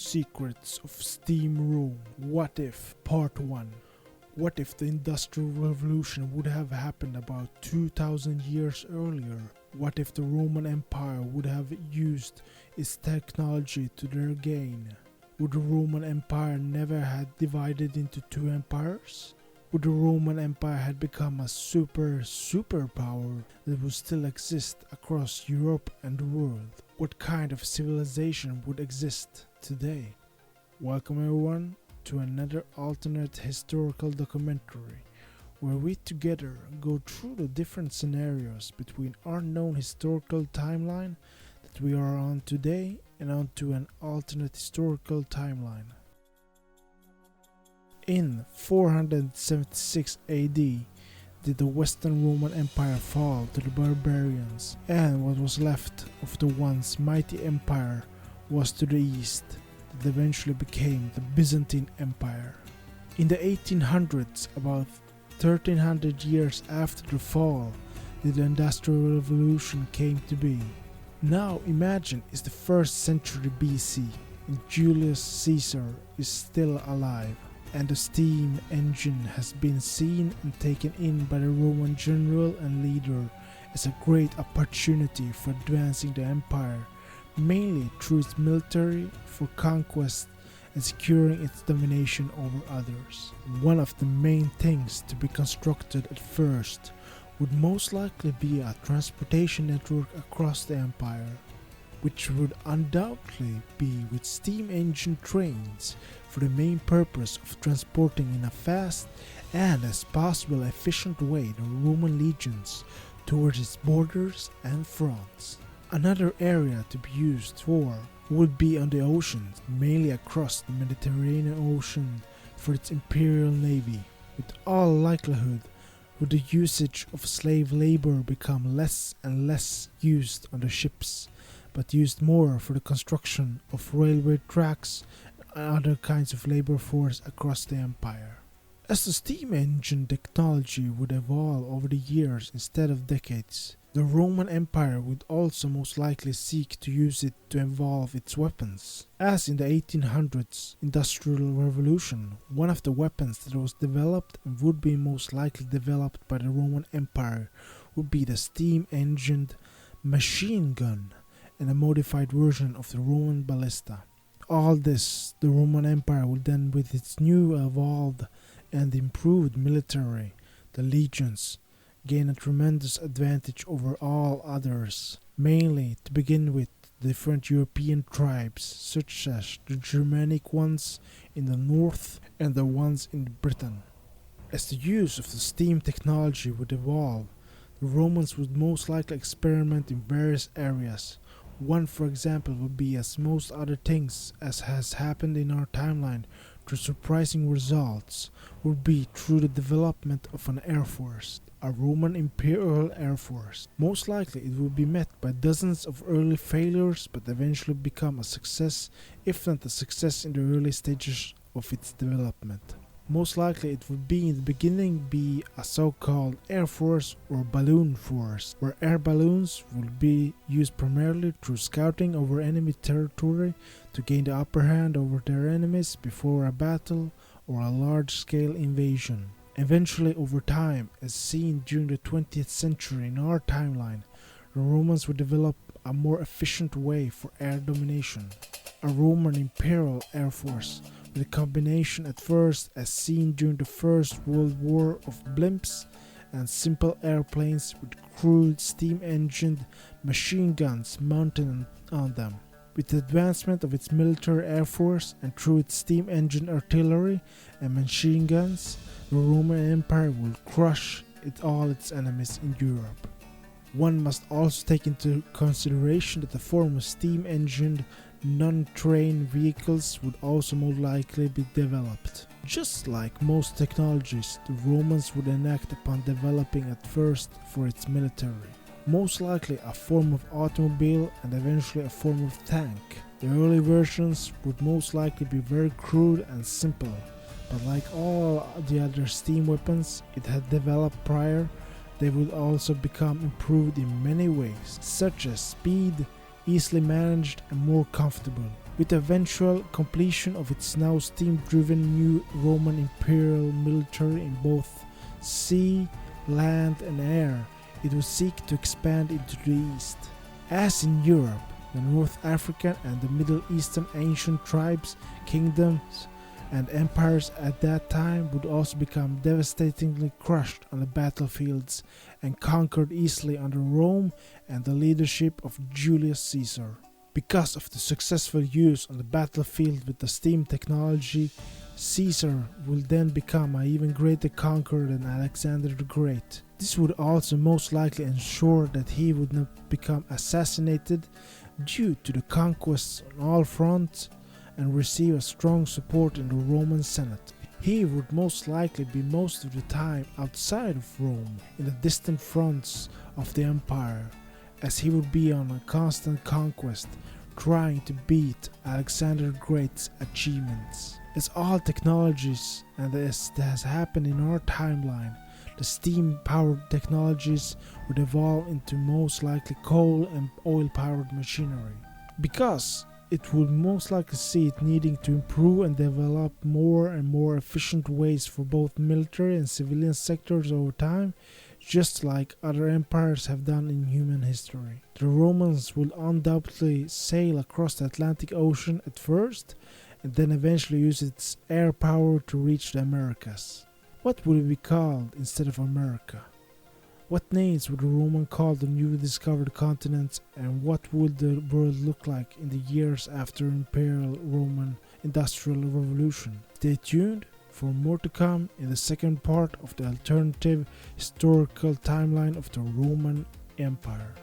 Secrets of Steam Rome. What if? Part 1. What if the Industrial Revolution would have happened about 2000 years earlier? What if the Roman Empire would have used its technology to their gain? Would the Roman Empire never have divided into two empires? Would the Roman Empire have become a superpower that would still exist across Europe and the world? What kind of civilization would exist today? Welcome everyone to another alternate historical documentary, where we together go through the different scenarios between our known historical timeline that we are on today and onto an alternate historical timeline. In 476 AD did the Western Roman Empire fall to the barbarians, and what was left of the once mighty empire was to the east, that eventually became the Byzantine Empire. In the 1800s, about 1300 years after the fall, the Industrial Revolution came to be. Now imagine it's the 1st century BC and Julius Caesar is still alive, and the steam engine has been seen and taken in by the Roman general and leader as a great opportunity for advancing the empire, mainly through its military for conquest and securing its domination over others. One of the main things to be constructed at first would most likely be a transportation network across the empire, which would undoubtedly be with steam engine trains for the main purpose of transporting in a fast and as possible efficient way the Roman legions towards its borders and fronts. Another area to be used for would be on the oceans, mainly across the Mediterranean Ocean for its imperial navy. With all likelihood, would the usage of slave labor become less and less used on the ships, but used more for the construction of railway tracks and other kinds of labor force across the empire. As the steam engine technology would evolve over the years instead of decades, the Roman Empire would also most likely seek to use it to evolve its weapons. As in the 1800s Industrial Revolution, one of the weapons that was developed and would be most likely developed by the Roman Empire would be the steam-engined machine gun and a modified version of the Roman ballista. All this, the Roman Empire will then, with its new evolved and improved military, the legions, gain a tremendous advantage over all others, mainly to begin with different European tribes such as the Germanic ones in the north and the ones in Britain. As the use of the steam technology would evolve, the Romans would most likely experiment in various areas. One, for example, would be, as most other things as has happened in our timeline through surprising results, would be through the development of an air force, a Roman Imperial Air Force. Most likely it would be met by dozens of early failures but eventually become a success, if not a success in the early stages of its development. Most likely it would be in the beginning be a so-called air force or balloon force, where air balloons would be used primarily through scouting over enemy territory to gain the upper hand over their enemies before a battle or a large-scale invasion. Eventually, over time, as seen during the 20th century in our timeline, the Romans would develop a more efficient way for air domination, a Roman Imperial Air Force, with a combination at first as seen during the First World War of blimps and simple airplanes with crude steam-engined machine guns mounted on them. With the advancement of its military air force and through its steam-engine artillery and machine guns, the Roman Empire will crush all its enemies in Europe. One must also take into consideration that the form of steam-engined non-train vehicles would also most likely be developed. Just like most technologies, the Romans would enact upon developing at first for its military. Most likely a form of automobile and eventually a form of tank. The early versions would most likely be very crude and simple, but like all the other steam weapons it had developed prior, they would also become improved in many ways, such as speed, easily managed and more comfortable. With the eventual completion of its now steam-driven new Roman imperial military in both sea, land and air, it would seek to expand into the east. As in Europe, the North African and the Middle Eastern ancient tribes, kingdoms and empires at that time would also become devastatingly crushed on the battlefields and conquered easily under Rome and the leadership of Julius Caesar. Because of the successful use on the battlefield with the steam technology, Caesar will then become an even greater conqueror than Alexander the Great. This would also most likely ensure that he would not become assassinated due to the conquests on all fronts and receive a strong support in the Roman Senate. He would most likely be most of the time outside of Rome, in the distant fronts of the empire, as he would be on a constant conquest, trying to beat Alexander the Great's achievements. As all technologies, and as has happened in our timeline, the steam-powered technologies would evolve into most likely coal and oil-powered machinery. Because it would most likely see it needing to improve and develop more and more efficient ways for both military and civilian sectors over time, just like other empires have done in human history. The Romans will undoubtedly sail across the Atlantic Ocean at first, and then eventually use its air power to reach the Americas. What would it be called instead of America? What names would the Romans call the newly discovered continents, and what would the world look like in the years after Imperial Roman Industrial Revolution? Stay tuned for more to come in the second part of the alternative historical timeline of the Roman Empire.